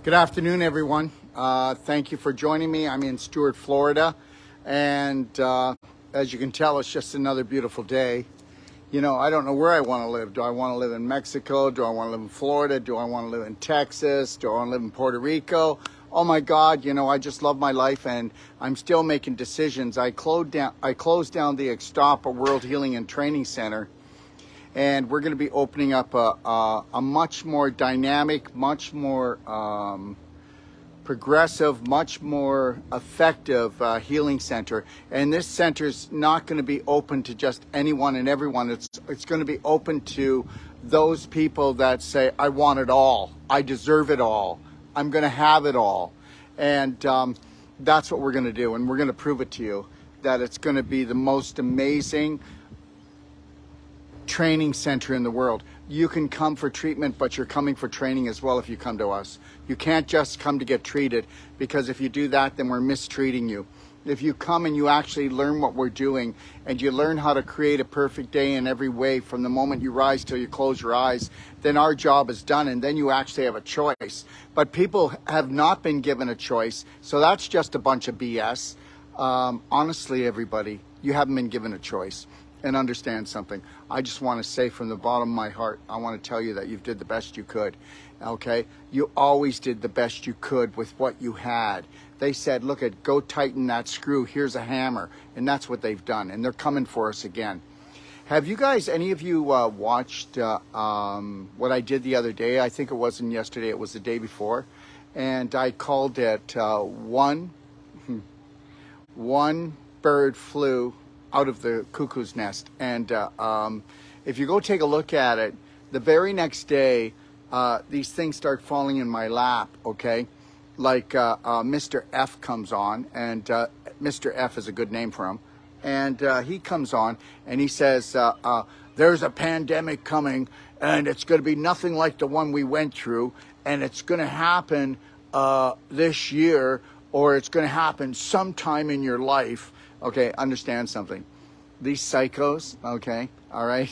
Good afternoon, everyone. Thank you for joining me. I'm in Stuart, Florida, and as you can tell, it's just another beautiful day. You know, I don't know where I want to live. Do I want to live in Mexico? Do I want to live in Florida? Do I want to live in Texas? Do I want to live in Puerto Rico? Oh my God, you know, I just love my life, and I'm still making decisions. I closed down the Extapa World Healing and Training Center, and we're going to be opening up a much more dynamic, much more progressive, much more effective healing center. And this center is not going to be open to just anyone and everyone. It's going to be open to those people that say, I want it all. I deserve it all. I'm going to have it all. And that's what we're going to do. And we're going to prove it to you that it's going to be the most amazing training center in the world. You can come for treatment, but you're coming for training as well if you come to us. You can't just come to get treated, because if you do that, then we're mistreating you. If you come and you actually learn what we're doing, and you learn how to create a perfect day in every way from the moment you rise till you close your eyes, then our job is done, and then you actually have a choice. But people have not been given a choice, so that's just a bunch of BS. Honestly, everybody, you haven't been given a choice. And understand something. I just want to say from the bottom of my heart, I want to tell you that you did the best you could. Okay? You always did the best you could with what you had. They said, look, go tighten that screw. Here's a hammer. And that's what they've done. And they're coming for us again. Have you guys, any of you watched what I did the other day? I think it wasn't yesterday. It was the day before. And I called it one bird flew out of the cuckoo's nest. And if you go take a look at it, the very next day, these things start falling in my lap, okay? Like Mr. F comes on, and Mr. F is a good name for him. And he comes on and he says, there's a pandemic coming, and it's going to be nothing like the one we went through, and it's going to happen this year, or it's going to happen sometime in your life. Okay, understand something. These psychos, okay, all right,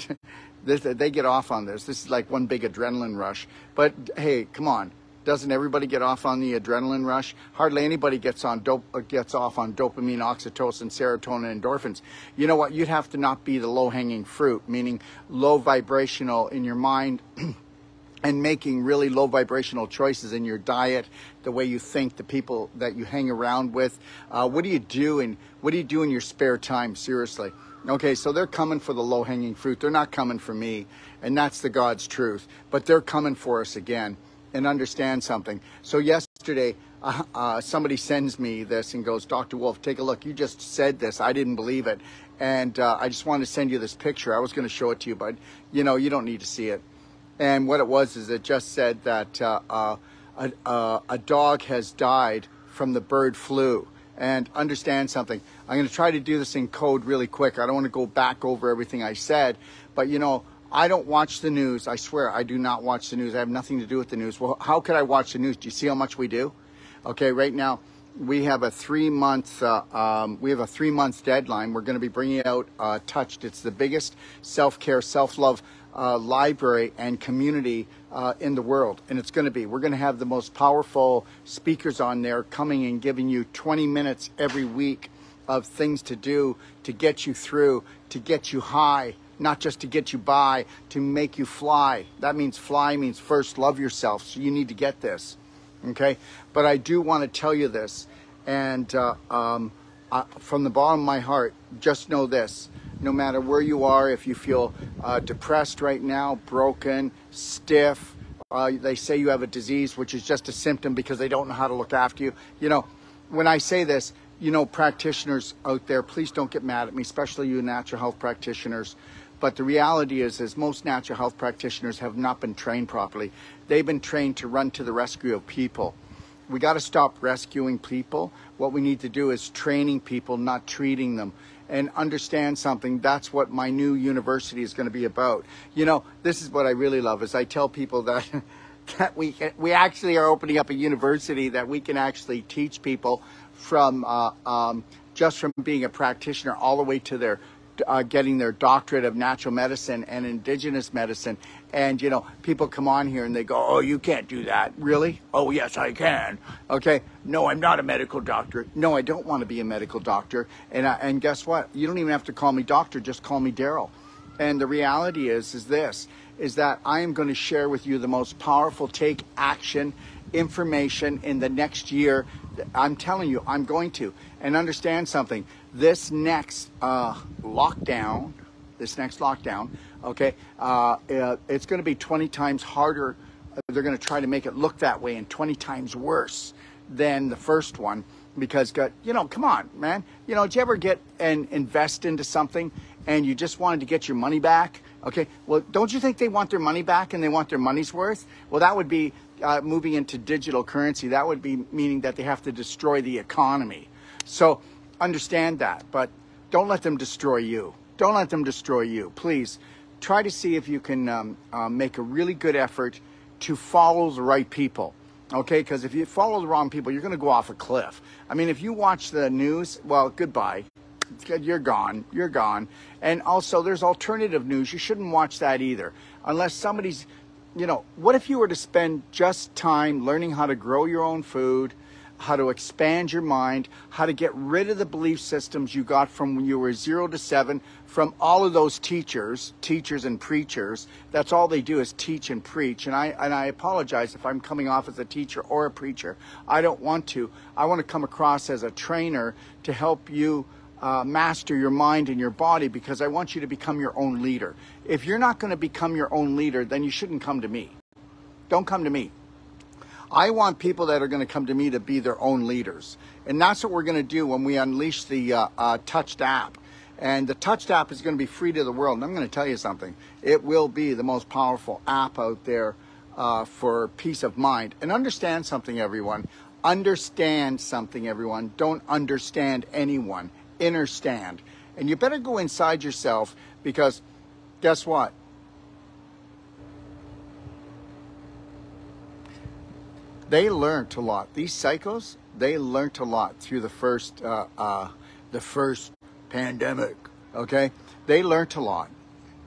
they get off on this. This is like one big adrenaline rush. But hey, come on, doesn't everybody get off on the adrenaline rush? Hardly anybody gets off on dopamine, oxytocin, serotonin, and endorphins. You know what? You'd have to not be the low-hanging fruit, meaning low vibrational in your mind. And making really low vibrational choices in your diet, the way you think, the people that you hang around with. What do you do in your spare time? Seriously. Okay, so they're coming for the low hanging fruit. They're not coming for me, and that's the God's truth. But they're coming for us again. And understand something. So yesterday, somebody sends me this and goes, Dr. Wolfe, take a look. You just said this. I didn't believe it. And I just wanted to send you this picture. I was going to show it to you, but you know, you don't need to see it. And what it was is it just said that a dog has died from the bird flu. And understand something. I'm going to try to do this in code really quick. I don't want to go back over everything I said. But, you know, I don't watch the news. I swear, I do not watch the news. I have nothing to do with the news. Well, how could I watch the news? Do you see how much we do? Okay, right now, we have a 3-month deadline. We're going to be bringing out Touched. It's the biggest self-care, self-love library and community in the world. And we're going to have the most powerful speakers on there coming and giving you 20 minutes every week of things to do to get you through, to get you high, not just to get you by, to make you fly. That means fly means first love yourself. So you need to get this. Okay. But I do want to tell you this. And from the bottom of my heart, just know this. No matter where you are, if you feel depressed right now, broken, stiff, they say you have a disease, which is just a symptom because they don't know how to look after you. You know, when I say this, you know, practitioners out there, please don't get mad at me, especially you natural health practitioners. But the reality is most natural health practitioners have not been trained properly. They've been trained to run to the rescue of people. We got to stop rescuing people. What we need to do is training people, not treating them. And understand something, that's what my new university is going to be about. You know, this is what I really love, is I tell people that, that we actually are opening up a university that we can actually teach people from just from being a practitioner all the way to their getting their doctorate of natural medicine and indigenous medicine. And, you know, people come on here and they go, oh, you can't do that. Really? Oh, yes, I can. Okay. No, I'm not a medical doctor. No, I don't want to be a medical doctor. And guess what? You don't even have to call me doctor. Just call me Daryl. And the reality is that I am going to share with you the most powerful take action information in the next year. I'm telling you, I'm going to. And understand something. This next lockdown, okay, it's going to be 20 times harder. They're going to try to make it look that way, and 20 times worse than the first one, because, you know, come on, man. You know, did you ever get and invest into something and you just wanted to get your money back? Okay, well, don't you think they want their money back and they want their money's worth? Well, that would be moving into digital currency. That would be meaning that they have to destroy the economy. So understand that, but don't let them destroy you. Don't let them destroy you. Please try to see if you can make a really good effort to follow the right people. Okay, because if you follow the wrong people, you're going to go off a cliff. I mean, if you watch the news, well, goodbye. You're gone. You're gone. And also, there's alternative news. You shouldn't watch that either. Unless somebody's, you know, what if you were to spend just time learning how to grow your own food, how to expand your mind, how to get rid of the belief systems you got from when you were 0 to 7, from all of those teachers and preachers. That's all they do is teach and preach. And I apologize if I'm coming off as a teacher or a preacher. I don't want to. I want to come across as a trainer to help you master your mind and your body, because I want you to become your own leader. If you're not going to become your own leader, then you shouldn't come to me. Don't come to me. I want people that are going to come to me to be their own leaders. And that's what we're going to do when we unleash the Touched app. And the Touched app is going to be free to the world. And I'm going to tell you something. It will be the most powerful app out there for peace of mind. And understand something, everyone. Understand something, everyone. Don't understand anyone. Understand. And you better go inside yourself, because guess what? They learned a lot. These psychos, they learned a lot through the first pandemic, okay? They learned a lot.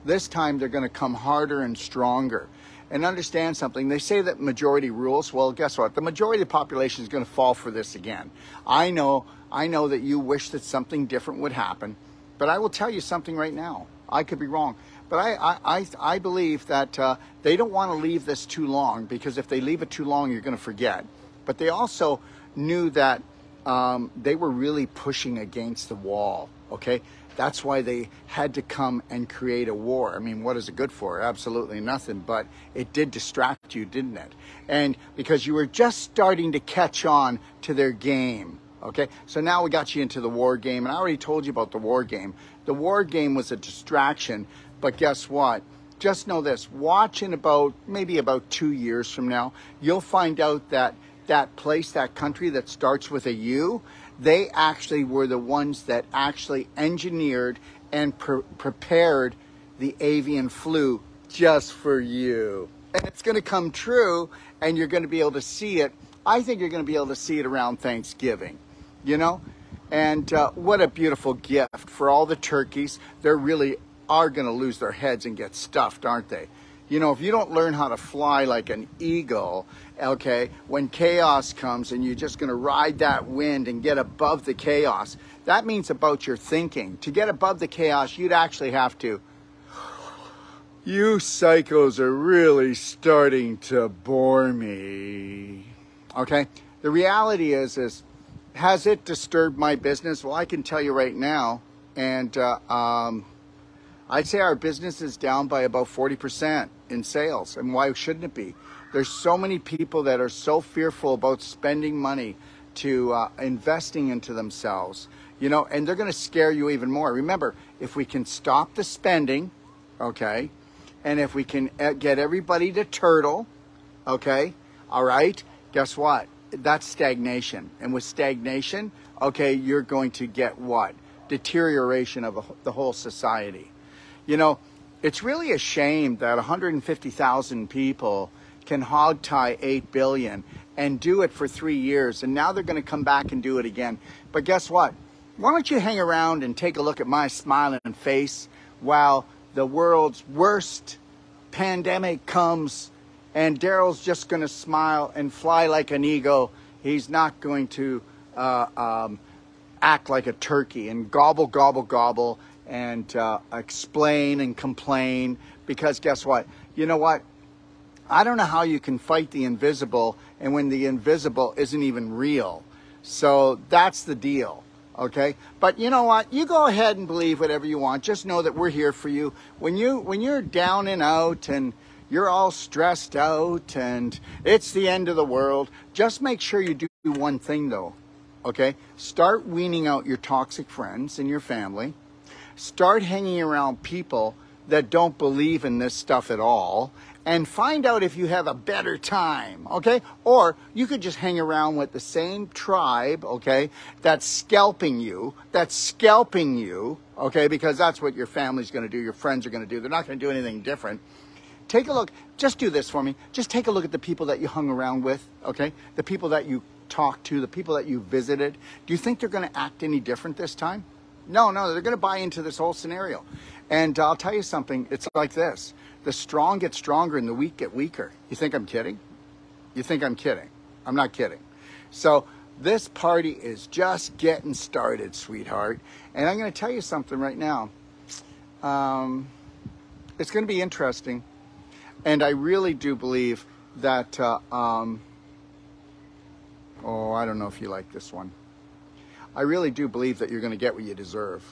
This time they're going to come harder and stronger. And understand something. They say that majority rules. Well, guess what? The majority of the population is going to fall for this again. I know that you wish that something different would happen, but I will tell you something right now. I could be wrong. But I believe that they don't want to leave this too long, because if they leave it too long, you're going to forget. But they also knew that they were really pushing against the wall, okay? That's why they had to come and create a war. I mean, what is it good for? Absolutely nothing, but it did distract you, didn't it? And because you were just starting to catch on to their game, okay? So now we got you into the war game, and I already told you about the war game. The war game was a distraction. But guess what? Just know this. Watch in maybe about 2 years from now, you'll find out that that place, that country that starts with a U, they actually were the ones that actually engineered and prepared the avian flu just for you. And it's going to come true, and you're going to be able to see it. I think you're going to be able to see it around Thanksgiving, you know? And what a beautiful gift for all the turkeys. They're really are going to lose their heads and get stuffed, aren't they? You know, if you don't learn how to fly like an eagle, okay, when chaos comes and you're just going to ride that wind and get above the chaos, that means about your thinking. To get above the chaos, you'd actually have to, you psychos are really starting to bore me. Okay? The reality is has it disturbed my business? Well, I can tell you right now, and I'd say our business is down by about 40% in sales. And why shouldn't it be? There's so many people that are so fearful about spending money to investing into themselves, you know, and they're going to scare you even more. Remember, if we can stop the spending, okay, and if we can get everybody to turtle, okay, all right, guess what? That's stagnation. And with stagnation, okay, you're going to get what? Deterioration of the whole society. You know, it's really a shame that 150,000 people can hog tie 8 billion and do it for 3 years. And now they're going to come back and do it again. But guess what? why don't you hang around and take a look at my smiling face while the world's worst pandemic comes, and Daryl's just going to smile and fly like an eagle. He's not going to act like a turkey and gobble, gobble, gobble and explain and complain, because guess what? You know what? I don't know how you can fight the invisible and when the invisible isn't even real. So that's the deal, okay? But you know what? You go ahead and believe whatever you want. Just know that we're here for you. When you're down and out and you're all stressed out and it's the end of the world, just make sure you do one thing though, okay? Start weaning out your toxic friends and your family. Start hanging around people that don't believe in this stuff at all, and find out if you have a better time, okay? Or you could just hang around with the same tribe, okay, that's scalping you, okay, because that's what your family's gonna do, your friends are gonna do. They're not gonna do anything different. Take a look, just do this for me. Just take a look at the people that you hung around with, okay? The people that you talked to, the people that you visited. Do you think they're gonna act any different this time? No, they're gonna buy into this whole scenario. And I'll tell you something, it's like this. The strong get stronger and the weak get weaker. You think I'm kidding? You think I'm kidding? I'm not kidding. So this party is just getting started, sweetheart. And I'm going to tell you something right now. It's going to be interesting. And I really do believe that, oh, I don't know if you like this one. I really do believe that you're going to get what you deserve.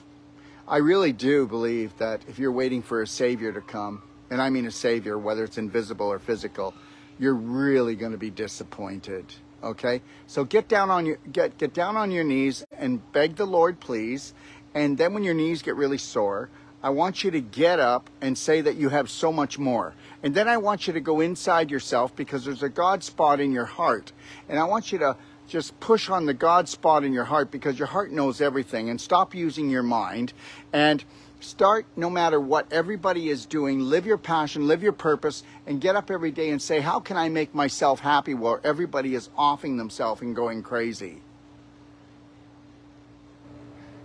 I really do believe that if you're waiting for a savior to come, and I mean a savior, whether it's invisible or physical, you're really going to be disappointed. Okay, so get down on your knees and beg the Lord, please. And then when your knees get really sore, I want you to get up and say that you have so much more. And then I want you to go inside yourself, because there's a God spot in your heart, and I want you to just push on the God spot in your heart, because your heart knows everything. And stop using your mind and start, no matter what everybody is doing, live your passion, live your purpose, and get up every day and say, how can I make myself happy while everybody is offing themselves and going crazy?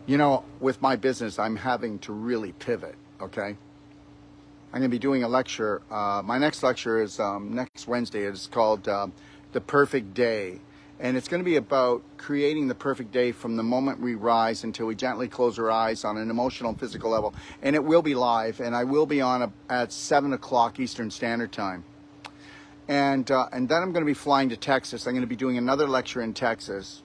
You know, with my business, I'm having to really pivot, okay? I'm going to be doing a lecture. My next lecture is next Wednesday. It's called The Perfect Day. And it's going to be about creating the perfect day from the moment we rise until we gently close our eyes on an emotional and physical level. And it will be live, and I will be on at 7 o'clock Eastern Standard Time. And then I'm going to be flying to Texas. I'm going to be doing another lecture in Texas.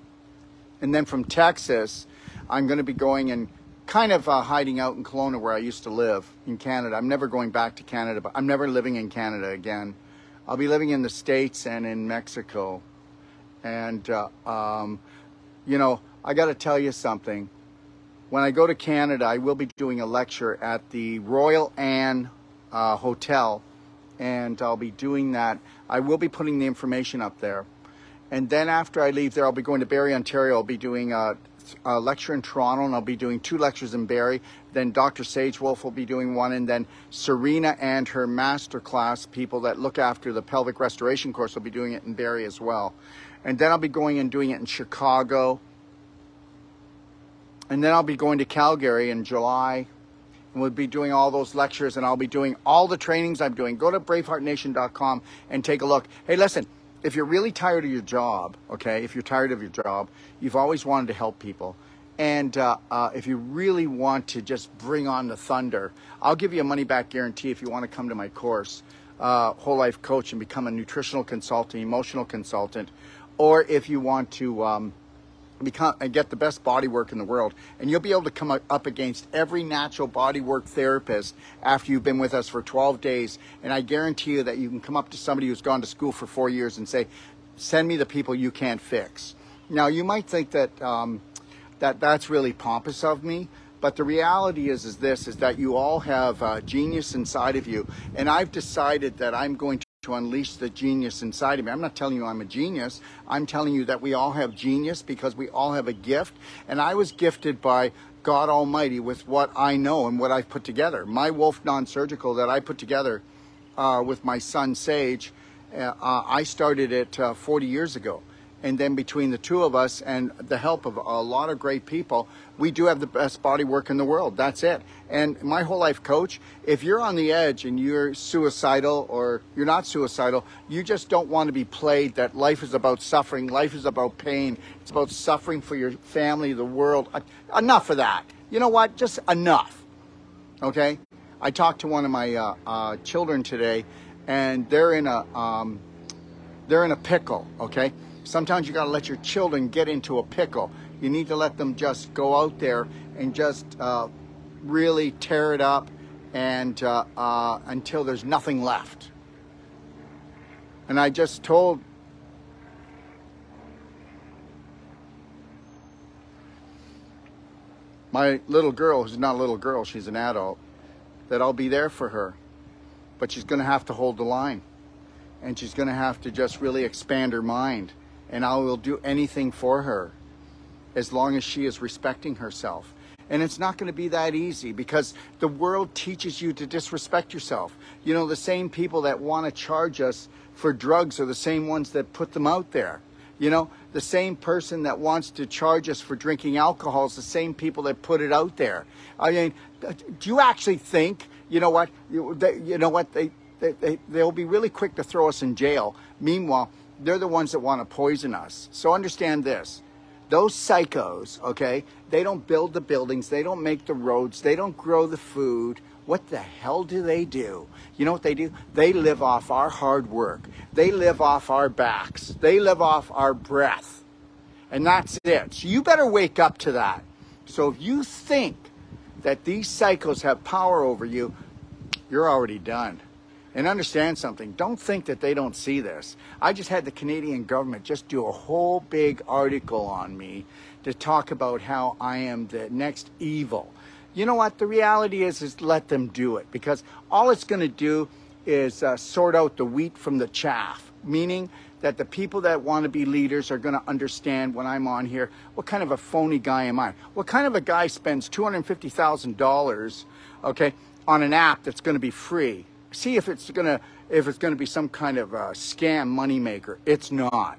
And then from Texas, I'm going to be going and kind of hiding out in Kelowna, where I used to live in Canada. I'm never going back to Canada, but I'm never living in Canada again. I'll be living in the States and in Mexico. And, you know, I got to tell you something. When I go to Canada, I will be doing a lecture at the Royal Anne Hotel, and I'll be doing that. I will be putting the information up there. And then after I leave there, I'll be going to Barrie, Ontario. I'll be doing a lecture in Toronto, and I'll be doing 2 lectures in Barrie. Then Dr. Sage Wolfe will be doing one, and then Serena and her masterclass people that look after the pelvic restoration course will be doing it in Barrie as well. And then I'll be going and doing it in Chicago. And then I'll be going to Calgary in July. And we'll be doing all those lectures, and I'll be doing all the trainings I'm doing. Go to braveheartnation.com and take a look. Hey, listen, if you're really tired of your job, okay, if you're tired of your job, you've always wanted to help people. And if you really want to just bring on the thunder, I'll give you a money-back guarantee if you want to come to my course, Whole Life Coach, and become a nutritional consultant, emotional consultant, or if you want to become and get the best body work in the world, and you'll be able to come up against every natural body work therapist after you've been with us for 12 days. And I guarantee you that you can come up to somebody who's gone to school for 4 years and say, send me the people you can't fix. Now, you might think that that's really pompous of me, but the reality is that you all have genius inside of you, and I've decided that I'm going to unleash the genius inside of me. I'm not telling you I'm a genius. I'm telling you that we all have genius, because we all have a gift. And I was gifted by God Almighty with what I know and what I've put together. My Wolfe Non-Surgical that I put together with my son Sage, I started it 40 years ago. And then between the two of us and the help of a lot of great people, we do have the best body work in the world. That's it. And my whole life coach, if you're on the edge and you're suicidal or you're not suicidal, you just don't want to be played that life is about suffering, life is about pain, it's about suffering for your family, the world. Enough of that. You know what? Just enough. Okay? I talked to one of my children today, and they're in a pickle, okay? Sometimes you got to let your children get into a pickle. You need to let them just go out there and just really tear it up and until there's nothing left. And I just told my little girl, who's not a little girl, she's an adult, that I'll be there for her. But she's going to have to hold the line. And she's going to have to just really expand her mind. And I will do anything for her as long as she is respecting herself. And it's not going to be that easy because the world teaches you to disrespect yourself. You know, the same people that want to charge us for drugs are the same ones that put them out there. You know, the same person that wants to charge us for drinking alcohol is the same people that put it out there. I mean, do you actually think, you know what, they'll be really quick to throw us in jail. Meanwhile, they're the ones that want to poison us. So understand this. Those psychos, okay, they don't build the buildings, they don't make the roads, they don't grow the food. What the hell do they do? You know what they do? They live off our hard work. They live off our backs. They live off our breath. And that's it. So you better wake up to that. So if you think that these psychos have power over you, you're already done. And understand something, don't think that they don't see this. I just had the Canadian government just do a whole big article on me to talk about how I am the next evil. You know what, the reality is let them do it, because all it's going to do is sort out the wheat from the chaff, meaning that the people that want to be leaders are going to understand when I'm on here, what kind of a phony guy am I? What kind of a guy spends $250,000, okay, on an app that's going to be free? See if it's gonna be some kind of a scam moneymaker. It's not.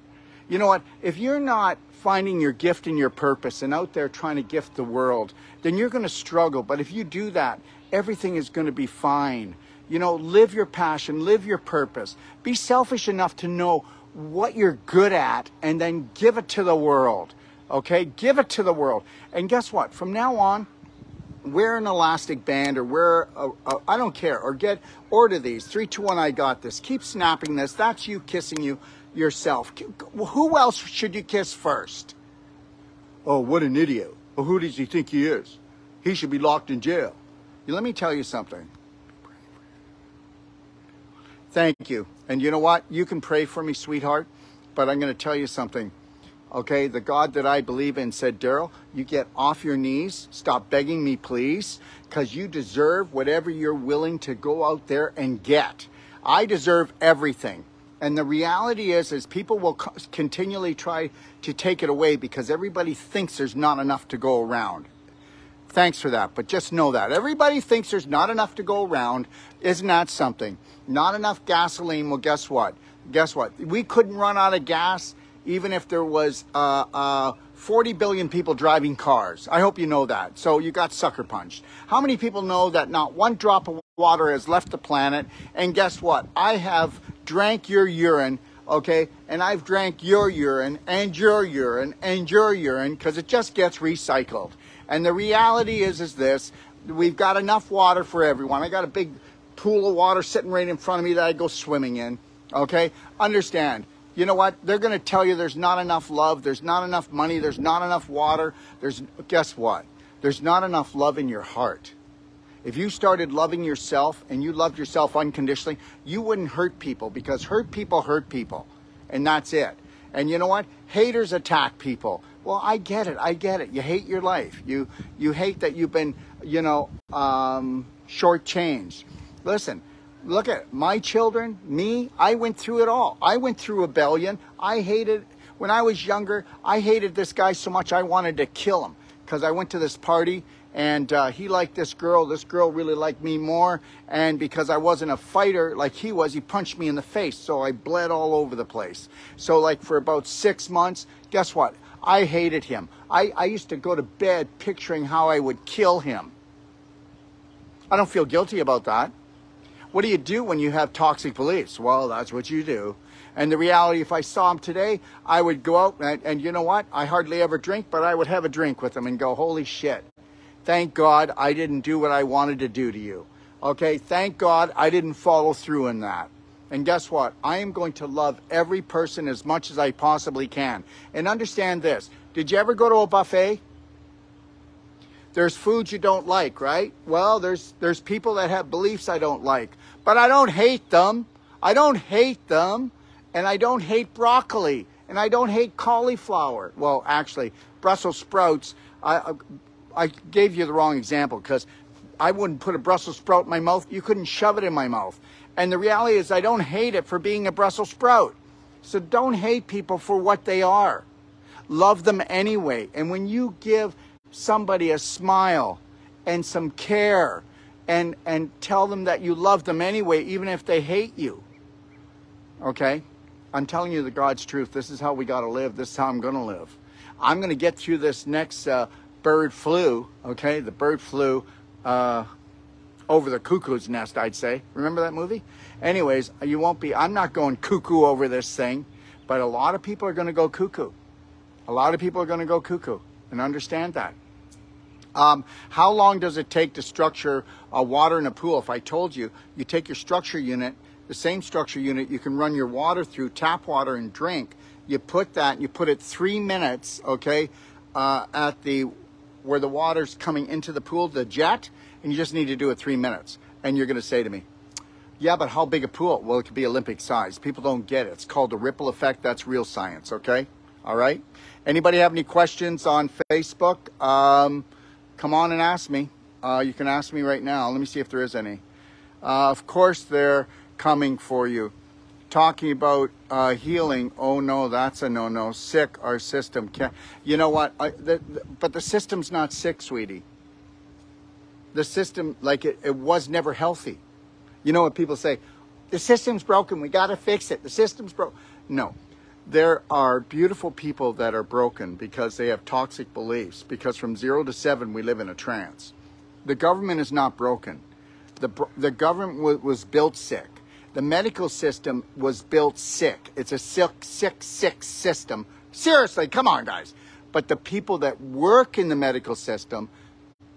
You know what? If you're not finding your gift and your purpose and out there trying to gift the world, then you're gonna struggle. But if you do that, everything is gonna be fine. You know, live your passion, live your purpose. Be selfish enough to know what you're good at and then give it to the world. Okay? Give it to the world. And guess what? From now on, wear an elastic band or wear I don't care, or order these 3, 2, 1. I got this. Keep snapping this. That's you kissing yourself. Who else should you kiss first? Oh, what an idiot. Well, who does he think he is? He should be locked in jail. Let me tell you something. Thank you. And you know what? You can pray for me, sweetheart, but I'm going to tell you something. Okay, the God that I believe in said, Daryl, you get off your knees, stop begging me, please, because you deserve whatever you're willing to go out there and get. I deserve everything. And the reality is people will continually try to take it away because everybody thinks there's not enough to go around. Thanks for that, but just know that. Everybody thinks there's not enough to go around. Isn't that something? Not enough gasoline. Well, guess what? Guess what? We couldn't run out of gas even if there was 40 billion people driving cars. I hope you know that. So you got sucker punched. How many people know that not one drop of water has left the planet? And guess what? I have drank your urine, okay? And I've drank your urine and your urine and your urine because it just gets recycled. And the reality is this, we've got enough water for everyone. I got a big pool of water sitting right in front of me that I go swimming in, okay? Understand. You know what? They're going to tell you there's not enough love, there's not enough money, there's not enough water. Guess what? There's not enough love in your heart. If you started loving yourself and you loved yourself unconditionally, you wouldn't hurt people, because hurt people. And that's it. And you know what? Haters attack people. Well, I get it. You hate your life. You hate that you've been, shortchanged. Listen. Look at my children, me, I went through it all. I went through rebellion. When I was younger, I hated this guy so much I wanted to kill him because I went to this party and he liked this girl really liked me more, and because I wasn't a fighter like he was, he punched me in the face, so I bled all over the place. So like for about 6 months, guess what? I hated him. I used to go to bed picturing how I would kill him. I don't feel guilty about that. What do you do when you have toxic beliefs? Well, that's what you do. And the reality, if I saw him today, I would go out and you know what? I hardly ever drink, but I would have a drink with him and go, holy shit. Thank God I didn't do what I wanted to do to you. Okay, thank God I didn't follow through in that. And guess what? I am going to love every person as much as I possibly can. And understand this. Did you ever go to a buffet? There's foods you don't like, right? Well, there's people that have beliefs I don't like. But I don't hate them. I don't hate them. And I don't hate broccoli. And I don't hate cauliflower. Well, actually, Brussels sprouts, I gave you the wrong example because I wouldn't put a Brussels sprout in my mouth. You couldn't shove it in my mouth. And the reality is I don't hate it for being a Brussels sprout. So don't hate people for what they are. Love them anyway. And when you give somebody a smile and some care and tell them that you love them anyway, even if they hate you. Okay? I'm telling you the God's truth. This is how we got to live. This is how I'm going to live. I'm going to get through this next bird flu, okay? The bird flu over the cuckoo's nest, I'd say. Remember that movie? Anyways, you won't be, I'm not going cuckoo over this thing, but a lot of people are going to go cuckoo. A lot of people are going to go cuckoo, and understand that. How long does it take to structure water in a pool? If I told you, you take your structure unit, the same structure unit, you can run your water through, tap water and drink. You put that, you put it 3 minutes, okay, at where the water's coming into the pool, the jet, and you just need to do it 3 minutes. And you're going to say to me, yeah, but how big a pool? Well, it could be Olympic size. People don't get it. It's called the ripple effect. That's real science, okay? All right? Anybody have any questions on Facebook? Come on and ask me. You can ask me right now. Let me see if there is any. Of course, they're coming for you. Talking about healing. Oh, no, that's a no-no. Sick, our system can't. You know what? But the system's not sick, sweetie. The system, like it was never healthy. You know what people say? The system's broken. We got to fix it. The system's broken. No. There are beautiful people that are broken because they have toxic beliefs. Because from 0 to 7, we live in a trance. The government is not broken. The government was built sick. The medical system was built sick. It's a sick system. Seriously, come on, guys. But the people that work in the medical system,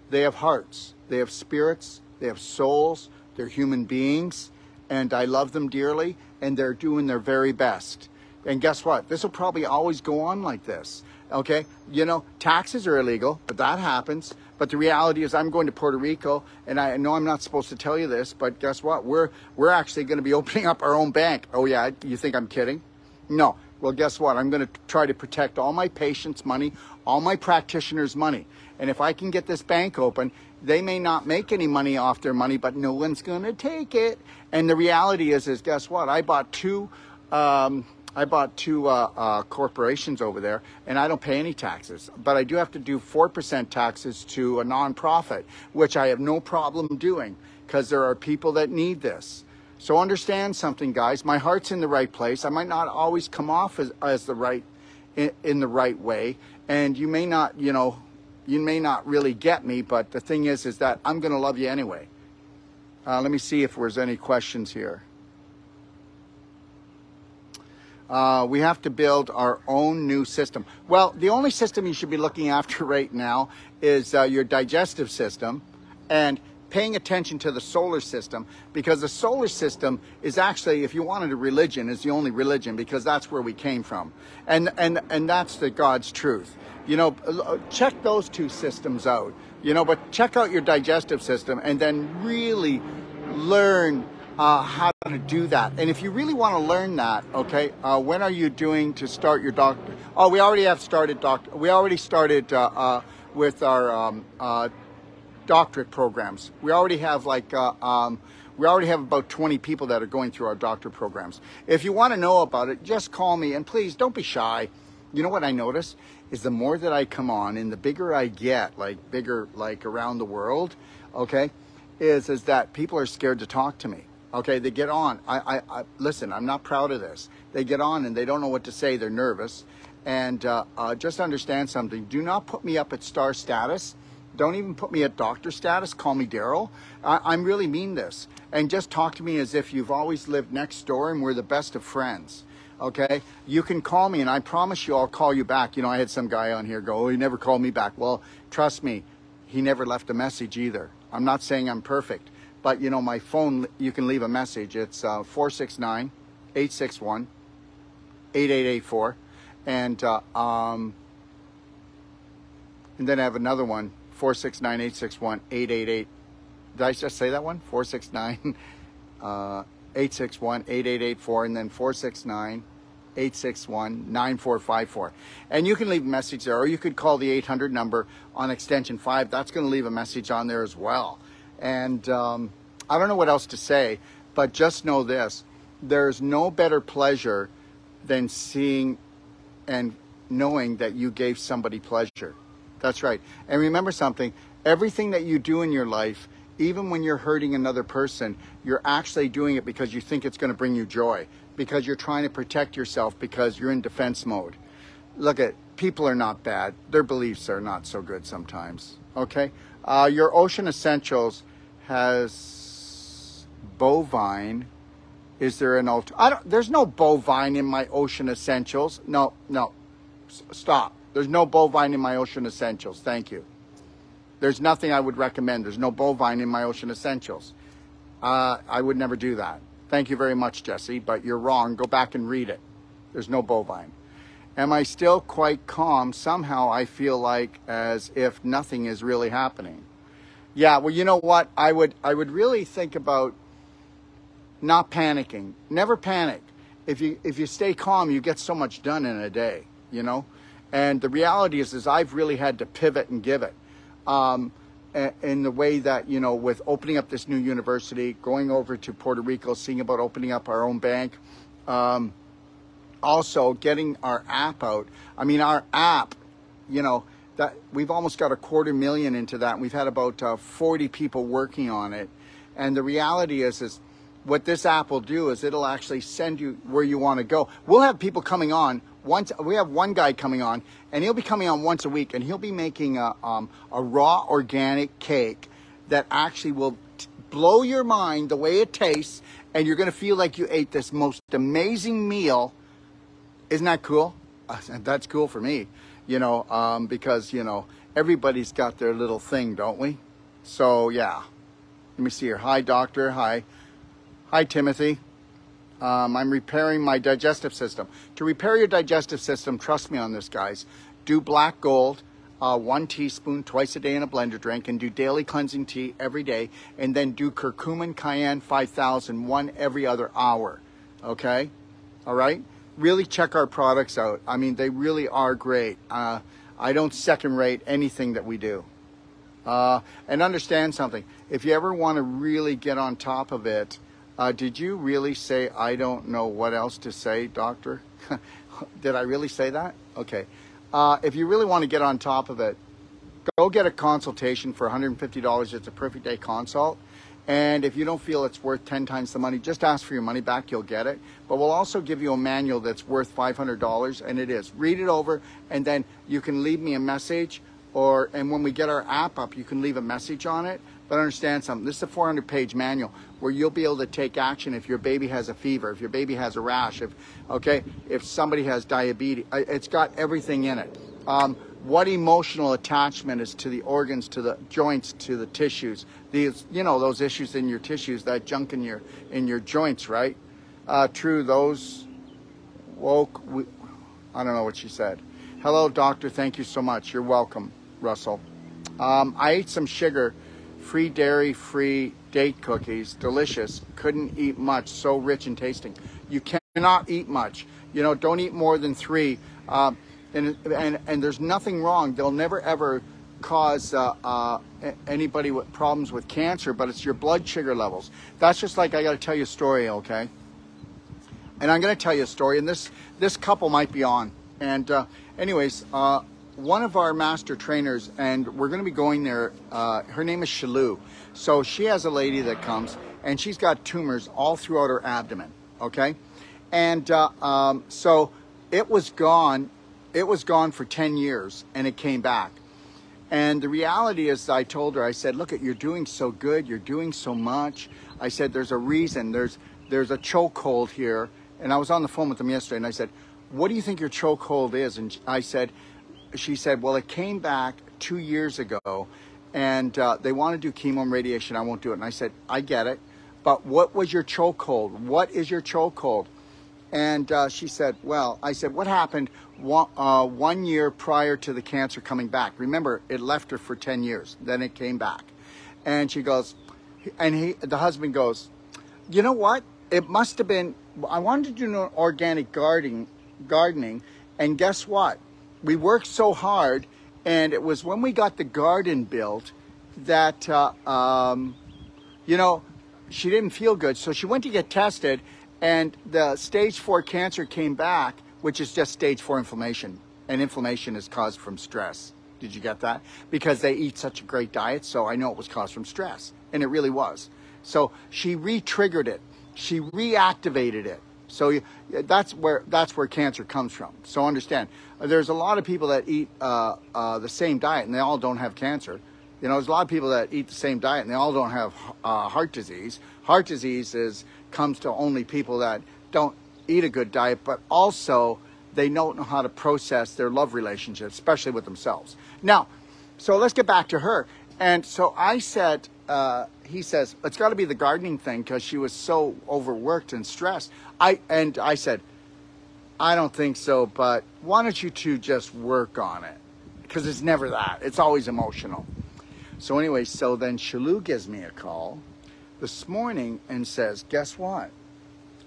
they have hearts. They have spirits. They have souls. They're human beings. And I love them dearly. And they're doing their very best. And guess what? This will probably always go on like this. Okay? You know, taxes are illegal, but that happens. But the reality is I'm going to Puerto Rico, and I know I'm not supposed to tell you this, but guess what? We're actually going to be opening up our own bank. Oh, yeah? You think I'm kidding? No. Well, guess what? I'm going to try to protect all my patients' money, all my practitioners' money. And if I can get this bank open, they may not make any money off their money, but no one's going to take it. And the reality is guess what? I bought two corporations over there, and I don't pay any taxes. But I do have to do 4% taxes to a nonprofit, which I have no problem doing because there are people that need this. So understand something, guys. My heart's in the right place. I might not always come off as the right in the right way, and you may not, you know, you may not really get me. But the thing is that I'm going to love you anyway. Let me see if there's any questions here. We have to build our own new system. Well, the only system you should be looking after right now is your digestive system and paying attention to the solar system, because the solar system is actually, if you wanted a religion, is the only religion, because that's where we came from. And that's the God's truth. You know, check those two systems out, you know, but check out your digestive system and then really learn how to do that. And if you really want to learn that, okay, when are you doing to start your doctor? Oh, we already have started doctor. We already started with our doctorate programs. We already have about 20 people that are going through our doctorate programs. If you want to know about it, just call me, and please don't be shy. You know what I notice is the more that I come on and the bigger I get, like bigger, like around the world, okay, is that people are scared to talk to me. Okay, they get on. I listen, I'm not proud of this. They get on and they don't know what to say. They're nervous. And just understand something. Do not put me up at star status. Don't even put me at doctor status. Call me Daryl. I really mean this. And just talk to me as if you've always lived next door and we're the best of friends. Okay? You can call me and I promise you I'll call you back. You know, I had some guy on here go, oh, he never called me back. Well, trust me, he never left a message either. I'm not saying I'm perfect. But, you know, my phone, you can leave a message. It's 469-861-8884. And then I have another one, 469-861-888. Did I just say that one? 469-861-8884. And then 469-861-9454. And you can leave a message there. Or you could call the 800 number on extension 5. That's going to leave a message on there as well. And I don't know what else to say, but just know this. There's no better pleasure than seeing and knowing that you gave somebody pleasure. That's right. And remember something, everything that you do in your life, even when you're hurting another person, you're actually doing it because you think it's going to bring you joy, because you're trying to protect yourself, because you're in defense mode. Look at, people are not bad. Their beliefs are not so good sometimes. Okay? Your Ocean Essentials has bovine. Is there an there's no bovine in my Ocean Essentials. No, stop. There's no bovine in my Ocean Essentials. Thank you. There's nothing I would recommend. There's no bovine in my Ocean Essentials. I would never do that. Thank you very much, Jesse, but you're wrong. Go back and read it. There's no bovine. Am I still quite calm? Somehow I feel like as if nothing is really happening. Yeah, well, you know what? I would really think about not panicking. Never panic. If you stay calm, you get so much done in a day, you know? And the reality is I've really had to pivot and give it. In the way that, you know, with opening up this new university, going over to Puerto Rico, seeing about opening up our own bank, also getting our app out. I mean, our app, you know, that we've almost got 250,000 into that. We've had about 40 people working on it. And the reality is what this app will do is it'll actually send you where you want to go. We'll have people coming on. We have one guy coming on, and he'll be coming on once a week, and he'll be making a raw organic cake that actually will blow your mind the way it tastes, and you're going to feel like you ate this most amazing meal. Isn't that cool? That's cool for me, you know, because, you know, everybody's got their little thing, don't we? So, yeah. Let me see here. Hi, doctor. Hi, Timothy. I'm repairing my digestive system. To repair your digestive system, trust me on this, guys. Do black gold, 1 teaspoon twice a day in a blender drink, and do daily cleansing tea every day, and then do curcumin cayenne 5000, one every other hour. Okay? All right? Really check our products out. I mean, they really are great. I don't second rate anything that we do. And understand something. If you ever want to really get on top of it, did you really say, I don't know what else to say, doctor? Did I really say that? Okay. If you really want to get on top of it, go get a consultation for $150. It's a perfect day consult. And if you don't feel it's worth 10 times the money, just ask for your money back. You'll get it. But we'll also give you a manual that's worth $500, and it is. Read it over, and then you can leave me a message, and when we get our app up, you can leave a message on it. But understand something. This is a 400-page manual where you'll be able to take action if your baby has a fever, if your baby has a rash, if somebody has diabetes. It's got everything in it. What emotional attachment is to the organs, to the joints, to the tissues. These, you know, those issues in your tissues, that junk in your joints, right? True, those woke. I don't know what she said. Hello, doctor. Thank you so much. You're welcome, Russell. I ate some sugar. Free dairy, free date cookies, delicious. Couldn't eat much, so rich and tasting. You cannot eat much. You know, don't eat more than 3. And there's nothing wrong. They'll never ever cause anybody with problems with cancer, but it's your blood sugar levels. That's just like, I got to tell you a story, okay? And I'm going to tell you a story, and this couple might be on. And anyways, one of our master trainers, and we're going to be going there, her name is Shalou. So she has a lady that comes, and she's got tumors all throughout her abdomen, okay? And so it was gone for 10 years, and it came back. And the reality is, I told her, I said, look, you're doing so good, you're doing so much. I said, there's a reason, there's a chokehold here. And I was on the phone with them yesterday, and I said, what do you think your chokehold is? And she said, well, it came back 2 years ago, and they want to do chemo and radiation. I won't do it. And I said, I get it, but what was your chokehold? What is your chokehold? And she said, well, I said, what happened 1 year prior to the cancer coming back? Remember, it left her for 10 years. Then it came back. And she goes, and the husband goes, you know what? It must have been, I wanted to do organic gardening, and guess what? We worked so hard, and it was when we got the garden built that, you know, she didn't feel good. So she went to get tested, and the stage 4 cancer came back, which is just stage 4 inflammation. And inflammation is caused from stress. Did you get that? Because they eat such a great diet, so I know it was caused from stress. And it really was. So she re-triggered it. She reactivated it. So that's where cancer comes from. So understand, there's a lot of people that eat the same diet, and they all don't have cancer. You know, there's a lot of people that eat the same diet, and they all don't have heart disease. Heart disease comes to only people that don't eat a good diet, but also they don't know how to process their love relationships, especially with themselves. Now, so let's get back to her. And so I said, he says, it's got to be the gardening thing because she was so overworked and stressed. I said, I don't think so, but why don't you two just work on it? Because it's never that. It's always emotional. So anyway, so then Shalou gives me a call this morning and says, guess what?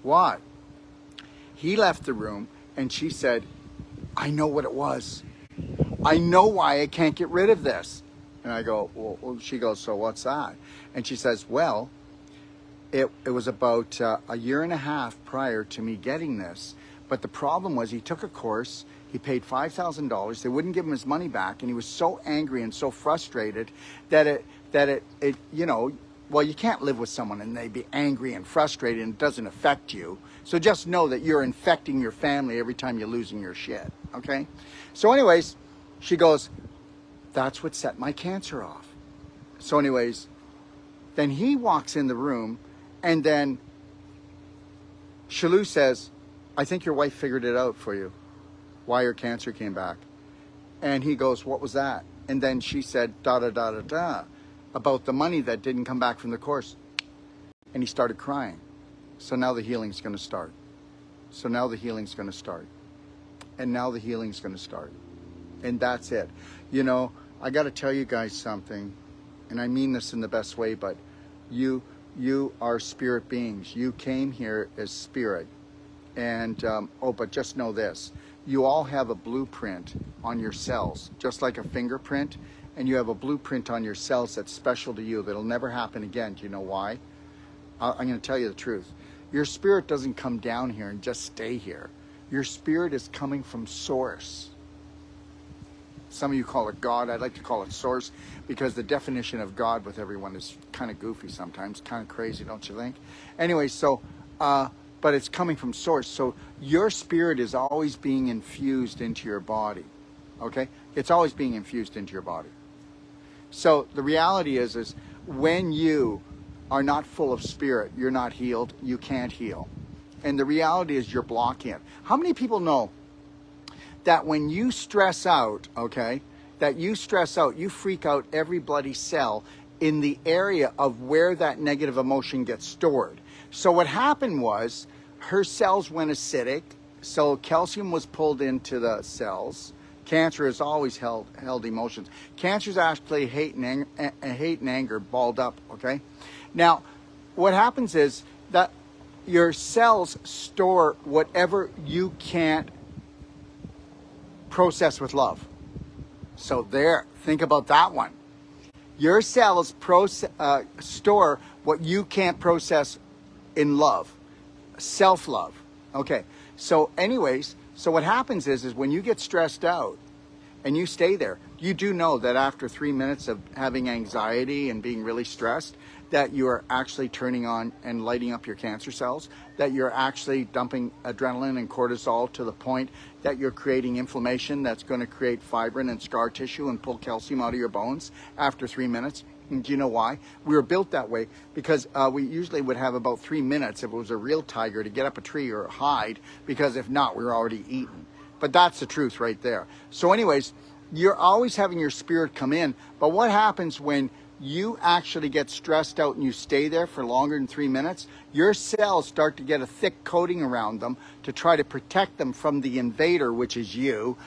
What? He left the room and she said, I know what it was. I know why I can't get rid of this. And I go, well, she goes, so what's that? And she says, well, it was about a year and a half prior to me getting this. But the problem was he took a course, he paid $5,000, they wouldn't give him his money back, and he was so angry and so frustrated that it you know, well, you can't live with someone and they be angry and frustrated and it doesn't affect you. So just know that you're infecting your family every time you're losing your shit, okay? So anyways, she goes, that's what set my cancer off. So anyways, then he walks in the room, and then Shalou says, I think your wife figured it out for you, why your cancer came back. And he goes, what was that? And then she said, da-da-da-da-da, about the money that didn't come back from the course. And he started crying. So now the healing's going to start. So now the healing's going to start. And now the healing's going to start. And that's it. You know, I got to tell you guys something, and I mean this in the best way, but you are spirit beings. You came here as spirit. And, but just know this. You all have a blueprint on your cells, just like a fingerprint, and you have a blueprint on your cells that's special to you that'll never happen again. Do you know why? I'm going to tell you the truth. Your spirit doesn't come down here and just stay here. Your spirit is coming from source. Some of you call it God. I'd like to call it source because the definition of God with everyone is kind of goofy sometimes, kind of crazy, don't you think? Anyway, so, but it's coming from source. So your spirit is always being infused into your body, okay? It's always being infused into your body. So the reality is when you are not full of spirit, you're not healed, you can't heal. And the reality is you're blocking it. How many people know that when you stress out, okay, that you stress out, you freak out every bloody cell in the area of where that negative emotion gets stored? So what happened was her cells went acidic, so calcium was pulled into the cells. Cancer has always held emotions. Cancer is actually hate and anger balled up, okay? Now, what happens is that your cells store whatever you can't process with love. So there, think about that one. Your cells store what you can't process in love, self-love. Okay, so anyways, So what happens is when you get stressed out and you stay there, you do know that after 3 minutes of having anxiety and being really stressed, that you are actually turning on and lighting up your cancer cells, that you're actually dumping adrenaline and cortisol to the point that you're creating inflammation that's going to create fibrin and scar tissue and pull calcium out of your bones after 3 minutes. And do you know why? We were built that way because we usually would have about 3 minutes if it was a real tiger to get up a tree or hide, because if not, we were already eaten. But that's the truth right there. So anyways, you're always having your spirit come in. But what happens when you actually get stressed out and you stay there for longer than 3 minutes? Your cells start to get a thick coating around them to try to protect them from the invader, which is you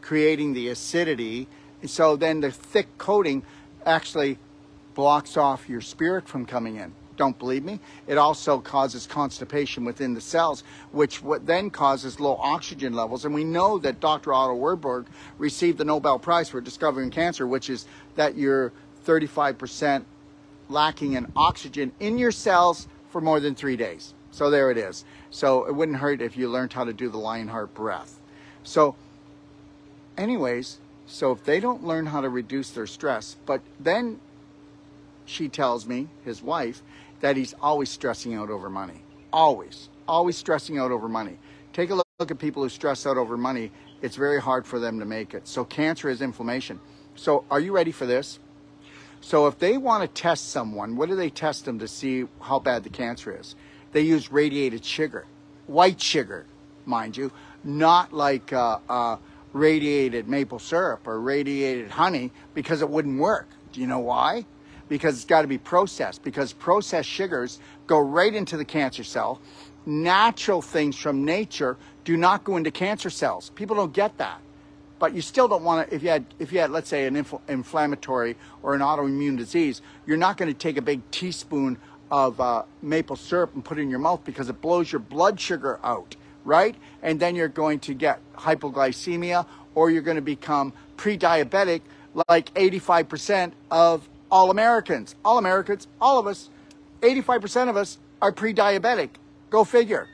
creating the acidity. So then the thick coating actually blocks off your spirit from coming in. Don't believe me? It also causes constipation within the cells, which then causes low oxygen levels. And we know that Dr. Otto Warburg received the Nobel Prize for discovering cancer, which is that you're 35% lacking in oxygen in your cells for more than 3 days. So there it is. So it wouldn't hurt if you learned how to do the Lionheart breath. So anyways, so if they don't learn how to reduce their stress, but then she tells me, his wife, that he's always stressing out over money. Always stressing out over money. Take a look at people who stress out over money. It's very hard for them to make it. So cancer is inflammation. So are you ready for this? So if they want to test someone, what do they test them to see how bad the cancer is? They use radiated sugar, white sugar, mind you, not like radiated maple syrup or radiated honey, because it wouldn't work. Do you know why? Because it's got to be processed, because processed sugars go right into the cancer cell. Natural things from nature do not go into cancer cells. People don't get that. But you still don't want to, if you had, let's say, an inflammatory or an autoimmune disease, you're not going to take a big teaspoon of maple syrup and put it in your mouth, because it blows your blood sugar out, right? And then you're going to get hypoglycemia, or you're going to become pre-diabetic, like 85% of all Americans, all of us, 85% of us are pre-diabetic. Go figure.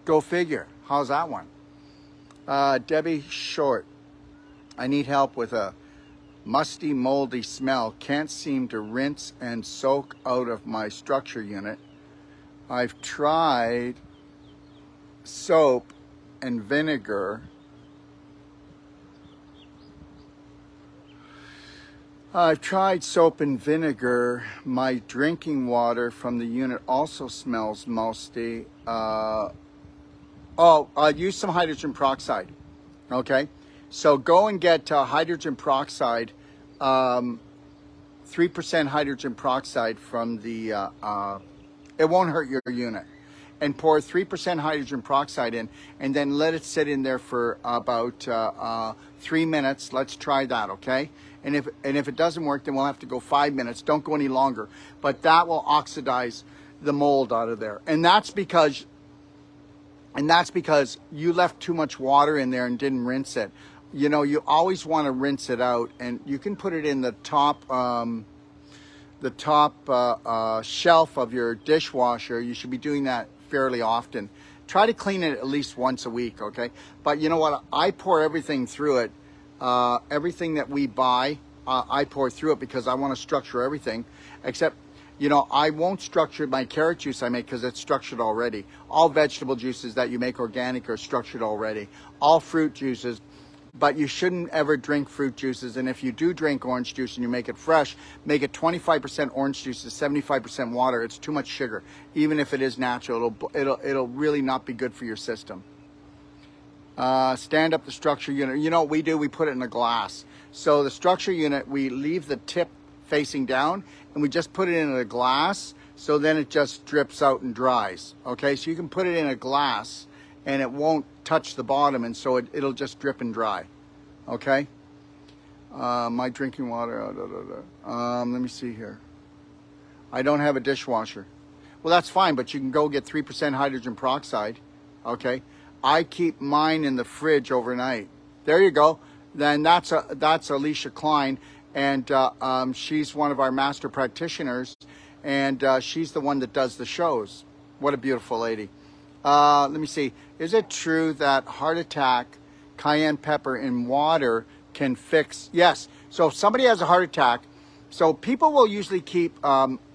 Go figure. How's that one? Debbie Short. I need help with a musty, moldy smell. Can't seem to rinse and soak out of my structure unit. I've tried soap and vinegar. I've tried soap and vinegar. My drinking water from the unit also smells musty. Use some hydrogen peroxide. Okay, so go and get hydrogen peroxide, 3% hydrogen peroxide from the, it won't hurt your unit. And pour 3% hydrogen peroxide in, and then let it sit in there for about 3 minutes. Let's try that, okay? And if it doesn't work, then we'll have to go 5 minutes. Don't go any longer. But that will oxidize the mold out of there. And that's because you left too much water in there and didn't rinse it. You know, you always want to rinse it out, and you can put it in the top shelf of your dishwasher. You should be doing that fairly often. Try to clean it at least once a week, okay? But you know what? I pour everything through it. Everything that we buy, I pour through it, because I want to structure everything. Except, you know, I won't structure my carrot juice I make, because it's structured already. All vegetable juices that you make organic are structured already. All fruit juices. But you shouldn't ever drink fruit juices. And if you do drink orange juice and you make it fresh, make it 25% orange juice to 75% water. It's too much sugar. Even if it is natural, it'll really not be good for your system. Stand up the structure unit. You know what we do? We put it in a glass. So the structure unit, we leave the tip facing down, and we just put it in a glass, so then it just drips out and dries. Okay, so you can put it in a glass and it won't touch the bottom, and so it'll just drip and dry. Okay, my drinking water, let me see here. I don't have a dishwasher. Well, that's fine, but you can go get 3% hydrogen peroxide. Okay, I keep mine in the fridge overnight. There you go. Then that's Alicia Klein, and she's one of our master practitioners, and she's the one that does the shows. What a beautiful lady. Let me see. Is it true that heart attack, cayenne pepper in water can fix? Yes. So if somebody has a heart attack, so people will usually keep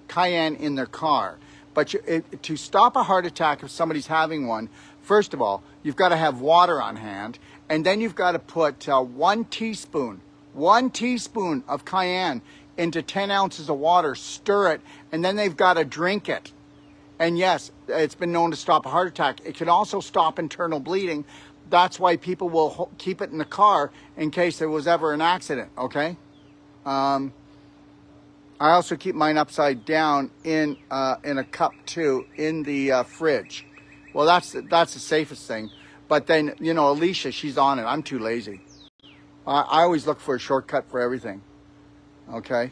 cayenne in their car. But to stop a heart attack if somebody's having one, first of all, you've got to have water on hand. And then you've got to put 1 teaspoon of cayenne into 10 ounces of water, stir it, and then they've got to drink it. And yes, it's been known to stop a heart attack. It can also stop internal bleeding. That's why people will keep it in the car in case there was ever an accident, okay? I also keep mine upside down in a cup too, in the fridge. Well, that's the safest thing. But then, you know, Alicia, she's on it. I'm too lazy. I always look for a shortcut for everything. Okay?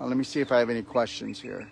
Let me see if I have any questions here.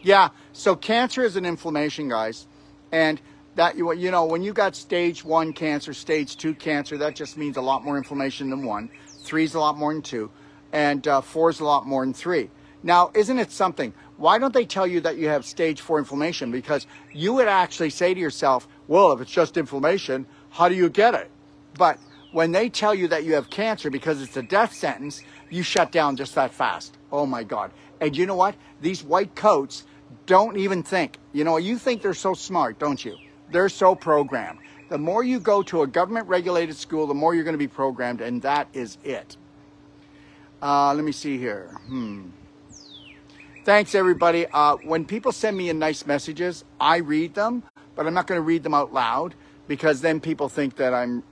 Yeah, so cancer is an inflammation, guys. And that, you know, when you got stage 1 cancer, stage 2 cancer, that just means a lot more inflammation than 1. 3 is a lot more than 2. And 4 is a lot more than 3. Now, isn't it something? Why don't they tell you that you have stage 4 inflammation? Because you would actually say to yourself, well, if it's just inflammation, how do you get it? But when they tell you that you have cancer because it's a death sentence, you shut down just that fast. Oh my God. And you know what? These white coats don't even think. You know, you think they're so smart, don't you? They're so programmed. The more you go to a government regulated school, the more you're going to be programmed, and that is it. Let me see here. Thanks, everybody. When people send me in nice messages, I read them, but I'm not going to read them out loud because then people think that I'm,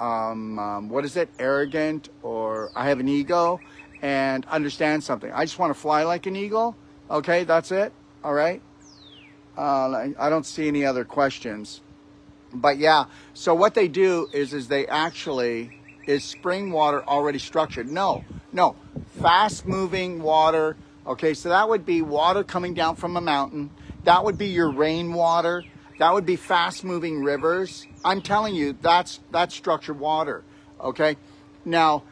arrogant, or I have an ego. And understand something. I just want to fly like an eagle. Okay, that's it. All right. I don't see any other questions. But yeah, so what they do is they actually, is spring water already structured? No, fast moving water. Okay, so that would be water coming down from a mountain. That would be your rainwater. That would be fast moving rivers. I'm telling you, that's structured water. Okay, now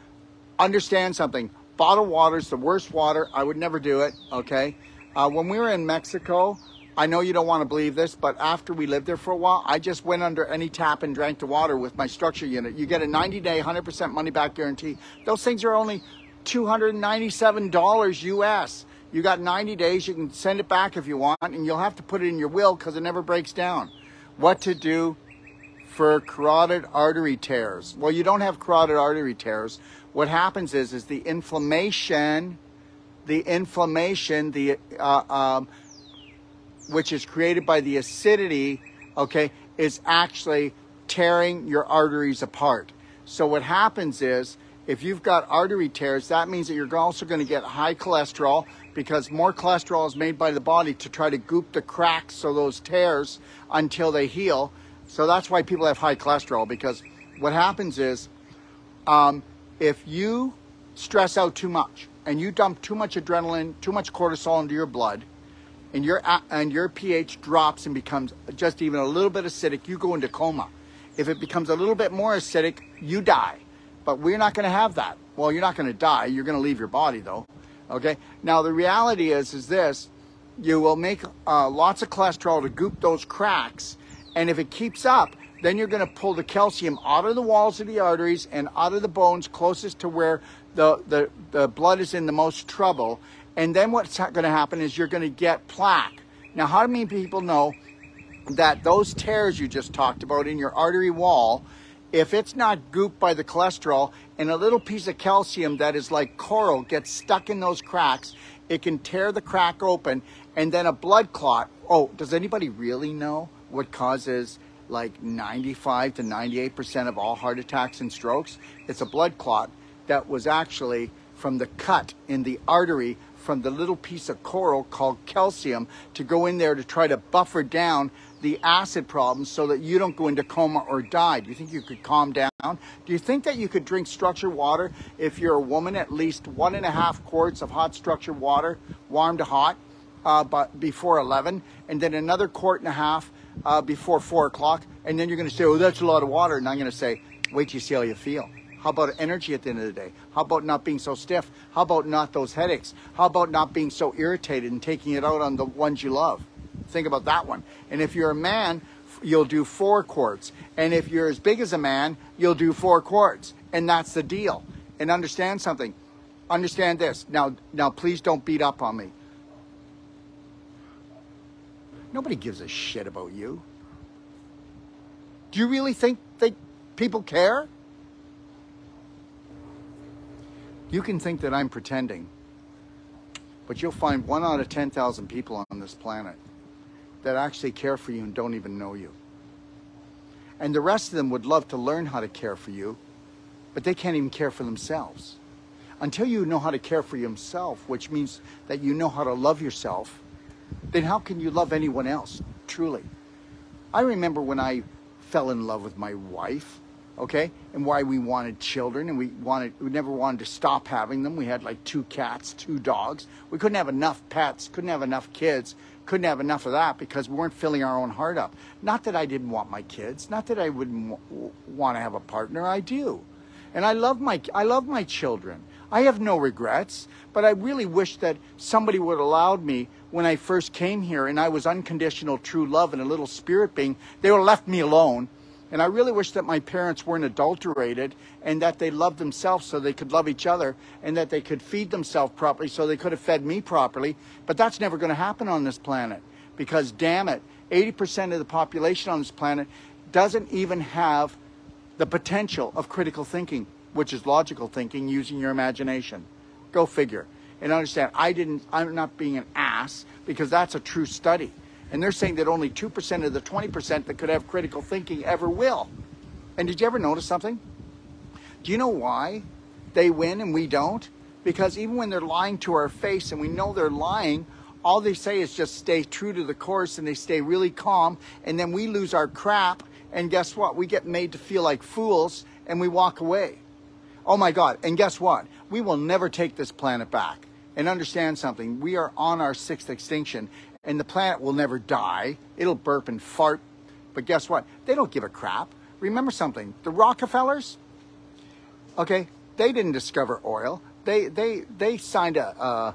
understand something. Bottled water is the worst water. I would never do it, okay? When we were in Mexico, I know you don't want to believe this, but after we lived there for a while, I just went under any tap and drank the water with my structure unit. You get a 90-day, 100% money-back guarantee. Those things are only $297 US. You got 90 days. You can send it back if you want, and you'll have to put it in your will because it never breaks down. What to do for carotid artery tears? Well, you don't have carotid artery tears. What happens is the inflammation, which is created by the acidity, okay, is actually tearing your arteries apart. So what happens is, if you've got artery tears, that means that you're also going to get high cholesterol, because more cholesterol is made by the body to try to goop the cracks of those tears until they heal. So that's why people have high cholesterol, because what happens is, if you stress out too much and you dump too much adrenaline, too much cortisol into your blood, and your pH drops and becomes just even a little bit acidic, you go into coma. If it becomes a little bit more acidic, you die. But we're not going to have that. Well, you're not going to die. You're going to leave your body, though. Okay? Now, the reality is this. You will make lots of cholesterol to goop those cracks. And if it keeps up, then you're going to pull the calcium out of the walls of the arteries and out of the bones closest to where the blood is in the most trouble. And then what's going to happen is you're going to get plaque. Now, how many people know that those tears you just talked about in your artery wall, if it's not gooped by the cholesterol and a little piece of calcium that is like coral gets stuck in those cracks, it can tear the crack open, and then a blood clot. Oh, does anybody really know what causes like 95 to 98% of all heart attacks and strokes? It's a blood clot that was actually from the cut in the artery from the little piece of coral called calcium to go in there to try to buffer down the acid problems so that you don't go into coma or die. Do you think you could calm down? Do you think that you could drink structured water if you're a woman, at least 1.5 quarts of hot structured water, warm to hot, but before 11, and then another 1.5 quarts before 4 o'clock, and then you're going to say, oh, that's a lot of water, and I'm going to say, wait till you see how you feel. How about energy at the end of the day? How about not being so stiff? How about not those headaches? How about not being so irritated and taking it out on the ones you love? think about that one. And if you're a man, you'll do 4 quarts. And if you're as big as a man, you'll do 4 quarts. And that's the deal. And understand something. Understand this. Now please don't beat up on me. Nobody gives a shit about you. Do you really think people care? You can think that I'm pretending, but you'll find 1 out of 10,000 people on this planet that actually care for you and don't even know you. And the rest of them would love to learn how to care for you, but they can't even care for themselves. Until you know how to care for yourself, which means that you know how to love yourself, then how can you love anyone else, truly? I remember when I fell in love with my wife, okay, and why we wanted children, and we never wanted to stop having them. We had like 2 cats, 2 dogs. We couldn't have enough pets, couldn't have enough kids, couldn't have enough of that because we weren't filling our own heart up. Not that I didn't want my kids, not that I wouldn't want to have a partner, I do. And I love my children. I have no regrets, but I really wish that somebody would have allowed me when I first came here and I was unconditional true love and a little spirit being. They would have left me alone. And I really wish that my parents weren't adulterated and that they loved themselves so they could love each other and that they could feed themselves properly so they could have fed me properly. But that's never going to happen on this planet because, damn it, 80% of the population on this planet doesn't even have the potential of critical thinking, which is logical thinking using your imagination. Go figure. And understand, I'm not being an ass because that's a true study. And they're saying that only 2% of the 20% that could have critical thinking ever will. And did you ever notice something? Do you know why they win and we don't? Because even when they're lying to our face and we know they're lying, all they say is just stay true to the course and they stay really calm. And then we lose our crap. And guess what? We get made to feel like fools and we walk away. Oh my God. And guess what? We will never take this planet back. And understand something. We are on our 6th extinction. And the planet will never die. It'll burp and fart. But guess what? They don't give a crap. Remember something. The Rockefellers, okay, they didn't discover oil. They signed a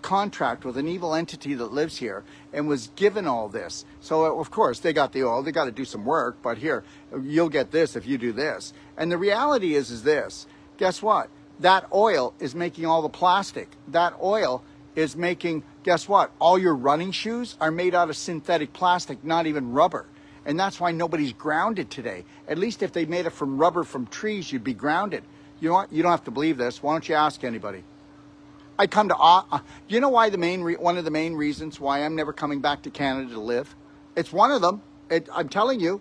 contract with an evil entity that lives here and was given all this. So, of course, they got the oil. They got to do some work. But here, you'll get this if you do this. And the reality is this. Guess what? That oil is making all the plastic. That oil is making, guess what? All your running shoes are made out of synthetic plastic, not even rubber. And that's why nobody's grounded today. At least if they made it from rubber from trees, you'd be grounded. You know what? You don't have to believe this. Why don't you ask anybody? I come to, you know why one of the main reasons why I'm never coming back to Canada to live? It's one of them. I'm telling you.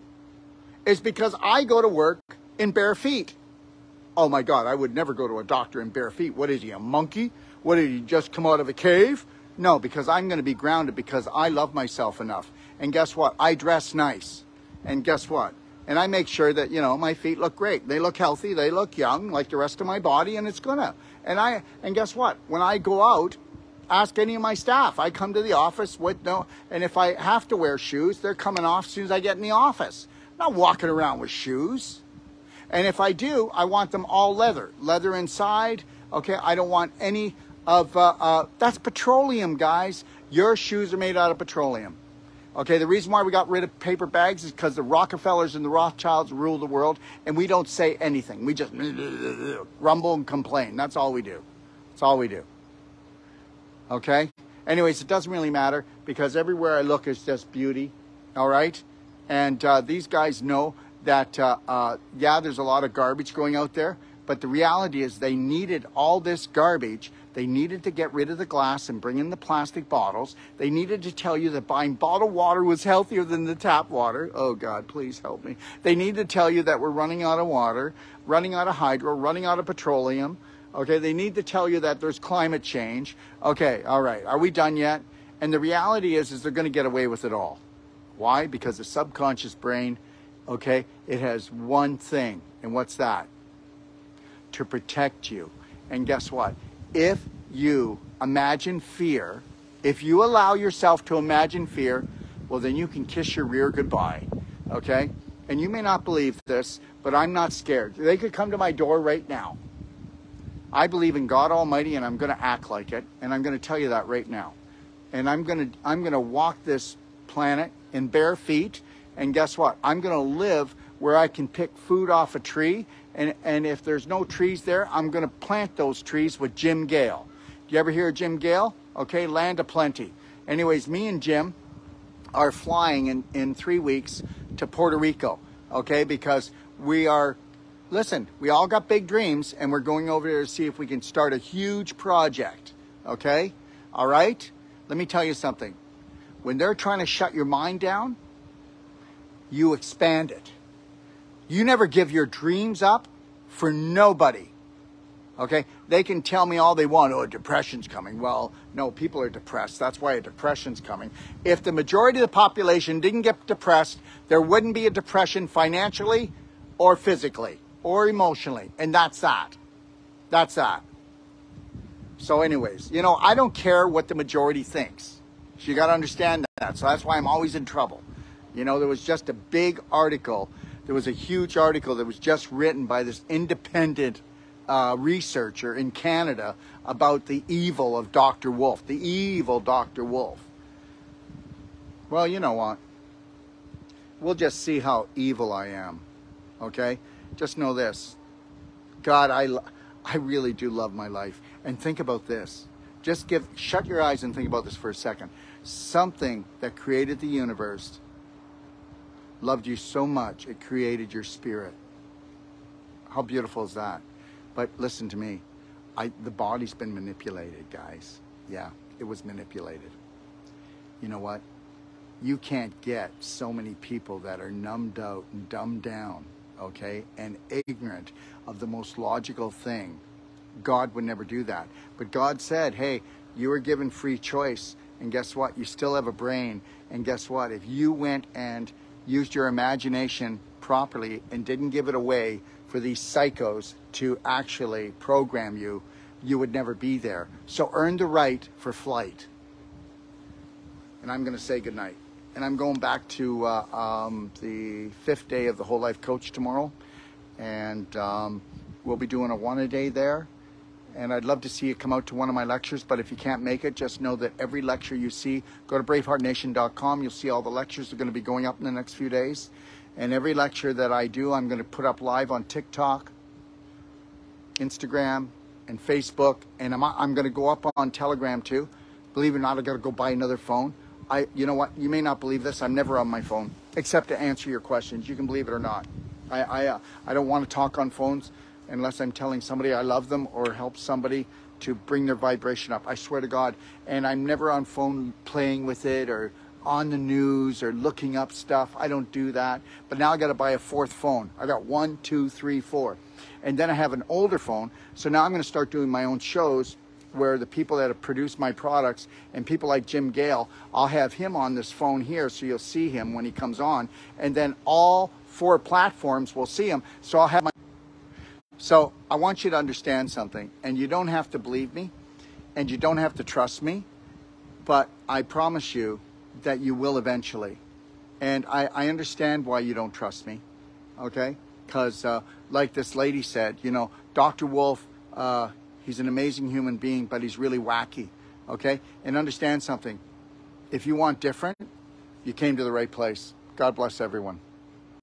It's because I go to work in bare feet. Oh my God, I would never go to a doctor in bare feet. What is he, a monkey? What, did he just come out of a cave? No, because I'm going to be grounded because I love myself enough. And guess what? I dress nice. And guess what? And I make sure that, you know, my feet look great. They look healthy. They look young like the rest of my body, and it's gonna. And guess what? When I go out, ask any of my staff. I come to the office with and if I have to wear shoes, they're coming off as soon as I get in the office. I'm not walking around with shoes. And if I do, I want them all leather. Leather inside, okay? I don't want any of, that's petroleum, guys. Your shoes are made out of petroleum. Okay, the reason why we got rid of paper bags is because the Rockefellers and the Rothschilds rule the world, and we don't say anything. We just rumble and complain. That's all we do. That's all we do. Okay? Anyways, it doesn't really matter because everywhere I look is just beauty. All right? And these guys know that, yeah, there's a lot of garbage going out there, but the reality is they needed all this garbage. They needed to get rid of the glass and bring in the plastic bottles. They needed to tell you that buying bottled water was healthier than the tap water. Oh, God, please help me. They need to tell you that we're running out of water, running out of hydro, running out of petroleum. Okay, they need to tell you that there's climate change. Okay, all right, are we done yet? And the reality is they're going to get away with it all. Why? Because the subconscious brain, okay, it has one thing. And what's that? To protect you. And guess what? If you imagine fear, if you allow yourself to imagine fear, well, then you can kiss your rear goodbye, okay? And you may not believe this, but I'm not scared. They could come to my door right now. I believe in God Almighty, and I'm going to act like it, and I'm going to tell you that right now. And I'm going to walk this planet in bare feet. And guess what? I'm going to live where I can pick food off a tree. And if there's no trees there, I'm going to plant those trees with Jim Gale. Do you ever hear of Jim Gale? Okay, Land of Plenty. Anyways, me and Jim are flying in 3 weeks to Puerto Rico. Okay, because we are, listen, we all got big dreams, and we're going over there to see if we can start a huge project. Okay? All right? Let me tell you something. When they're trying to shut your mind down, you expand it. You never give your dreams up for nobody. Okay? They can tell me all they want. Oh, depression's coming. Well, no, people are depressed. That's why a depression's coming. If the majority of the population didn't get depressed, there wouldn't be a depression financially or physically or emotionally. And that's that. That's that. So anyways, you know, I don't care what the majority thinks. So you got to understand that. So that's why I'm always in trouble. You know, there was just a big article. There was a huge article that was just written by this independent researcher in Canada about the evil of Dr. Wolfe. The evil Dr. Wolfe. Well, you know what? We'll just see how evil I am. Okay? Just know this. God, I really do love my life. And think about this. Just shut your eyes and think about this for a second. Something that created the universe loved you so much, it created your spirit. How beautiful is that? But listen to me. The body's been manipulated, guys. Yeah, it was manipulated. You know what? You can't get so many people that are numbed out and dumbed down, okay, and ignorant of the most logical thing. God would never do that. But God said, hey, you were given free choice. And guess what? You still have a brain. And guess what? If you went and used your imagination properly and didn't give it away for these psychos to actually program you, you would never be there. So earn the right for flight. And I'm going to say goodnight. And I'm going back to the 5th day of the Whole Life Coach tomorrow. And we'll be doing a one-a-day there. And I'd love to see you come out to one of my lectures, but if you can't make it, just know that every lecture you see, go to braveheartnation.com. You'll see all the lectures that are going to be going up in the next few days. And every lecture that I do, I'm going to put up live on TikTok, Instagram, and Facebook. And I'm going to go up on Telegram too. Believe it or not, I got to go buy another phone. You know what? You may not believe this. I'm never on my phone, except to answer your questions. You can believe it or not. I don't want to talk on phones unless I'm telling somebody I love them or help somebody to bring their vibration up. I swear to God. And I'm never on phone playing with it or on the news or looking up stuff. I don't do that. But now I got to buy a 4th phone. I got 1, 2, 3, 4. And then I have an older phone. So now I'm going to start doing my own shows where the people that have produced my products and people like Jim Gale, I'll have him on this phone here so you'll see him when he comes on. And then all 4 platforms will see him. So I'll have my... So I want you to understand something, and you don't have to believe me, and you don't have to trust me, but I promise you that you will eventually. And I understand why you don't trust me, okay? Because like this lady said, you know, Dr. Wolfe, he's an amazing human being, but he's really wacky, okay? And understand something. If you want different, you came to the right place. God bless everyone.